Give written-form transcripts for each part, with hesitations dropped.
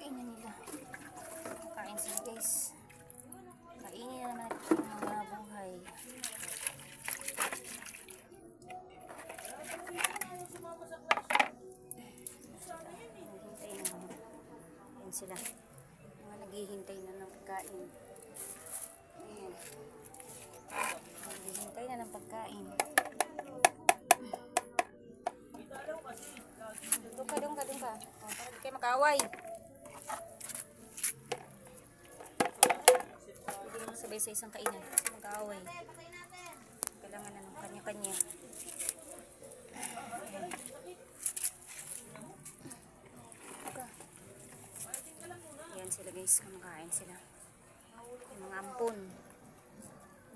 Kainan nila. Kain sila guys. Kainin na naman ang mga buhay. Naghihintay na. Ayan sila. Mga naghihintay na ng pagkain. Ayan. Naghihintay na ng pagkain. Doon ka. O, para di kayo makaway. Hindi sabay sa isang kainan. Mag-aaway. Kailangan na ng kanya-kanya. Ayan sila guys. Kumakain sila. Yung mga ampon.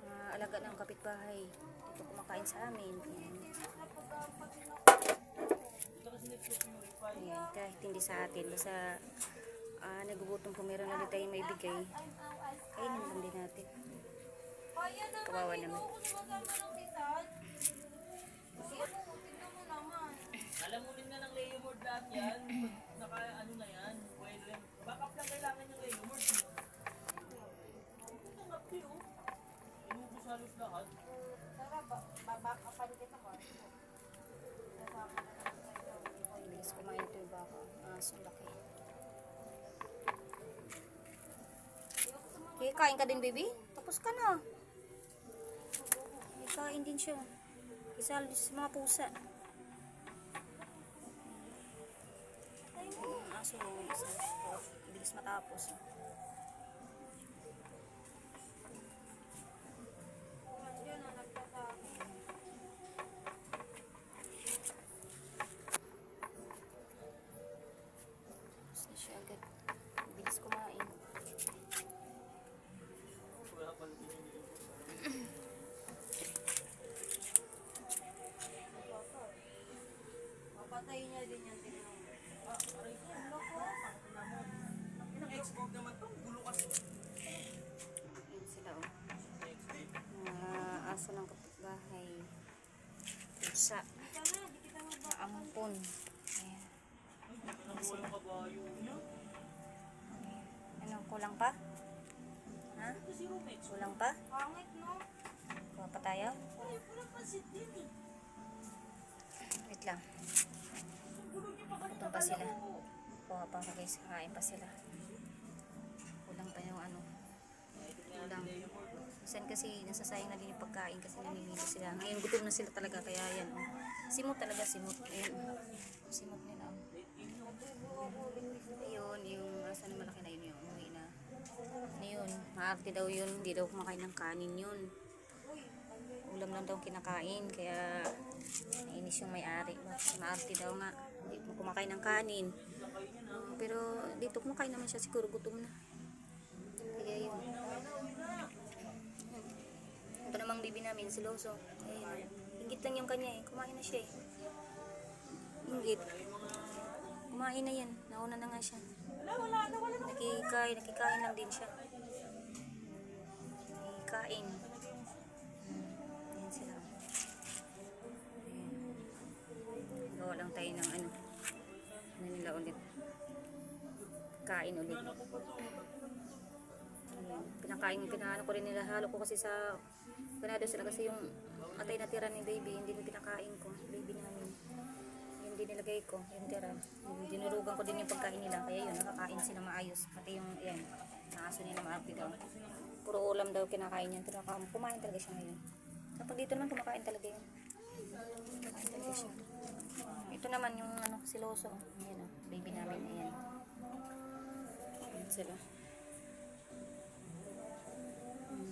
Mga alaga ng kapitbahay. Dito kumakain sa amin. Ayan. Ayan, kahit hindi sa atin, basta nagugutom po, meron ulit tayong maibigay, kainin lang din natin. Kawawa naman. Alamunin na ng layer board lahat yan. Naka ano na yan. Backup lang kailangan yung layer board. Itong up to inubos halos lahat. Babakapan kita mo. Bilis kumain ito yung baka. So laki. Okay, kain ka din, baby? Tapos ka na. Okay, kain din siya. Isa sa mga pusa. Yung aso yung isa. Bilis matapos. Siya agad. Bilis kumain. Papatay niya din yan. Aray ko. Inang-export naman to. Gulo kasi. Ayan sila oh. Mga aso ng kapitbahay. Pusa. Ampon. Ayan. Walang kabayo niya. Ano, kulang pa? Ha? Ito si Romex. Kulang pa? Pangit, no? Kuha pa tayo? Ay, walang pansit din eh. Wait lang. Gulo niya pa kanina. Gutom pa sila. Kuha pa ako guys. Kakain pa sila. Kulang pa yung ano. Kulang. Minsan kasi nasasayang na din yung pagkain kasi namimili sila. Ngayon gutom na sila talaga kaya yan. Oh. Simot talaga, simot. Ayan. Oh. Simot nila. Oh. Ayun, yung asa na malaki na yun yung umuwi na. Ano yun? Maarte daw yun. Hindi daw kumakain ng kanin yun. Ulam lang daw kinakain. Kaya nainis yung may-ari. Maarte daw nga. Hindi mo kumakain ng kanin. Pero dito kumakain naman siya. Siguro gutom na. Kaya yun. Ito namang bibi namin, si Loso. Ayun. Hingit lang yung kanya eh. Kumain na siya eh. Hingit. Kumain na yan. Nauna na nga siya. Nakikain lang din siya. Nakikain. Ayan sila. Ayan. Gawa lang tayo ng ano. Ano nila ulit. Kain ulit. Ayan. Pinakaano ko rin nila. Halo ko kasi sa ganado sila kasi yung atay na tira ni baby. Hindi na pinakain ko. Baby namin. Hindi nilagay ko, yung tira. Dinurugan ko din yung pagkain nila. Kaya yun, nakakain sila maayos. Pati yung, yan, naaso nila maapi daw. Puro ulam daw kinakain yan. Pero kumain talaga siya ngayon. Kapag dito naman, kumakain talaga yun. Kumakain talaga siya. Ito naman yung, ano, siloso. Ayan, oh, baby namin, ayan. Ayan sila.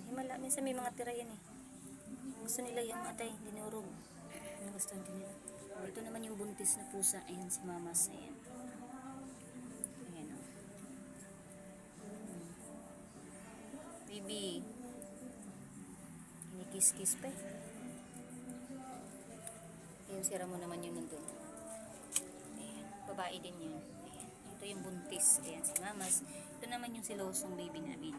Himala, minsan may mga tira yan eh. Gusto nila yung atay, dinurog. Nagustuhan din nila. Ito naman yung buntis na pusa. Ayan si Mamas. Ayan. Ayan o. Baby. Kinikis-kis pa eh. Ayan si Ramon naman yung nandun. Ayan. Babae din yun. Ayan. Ito yung buntis. Ayan si Mamas. Ito naman yung silosong baby namin.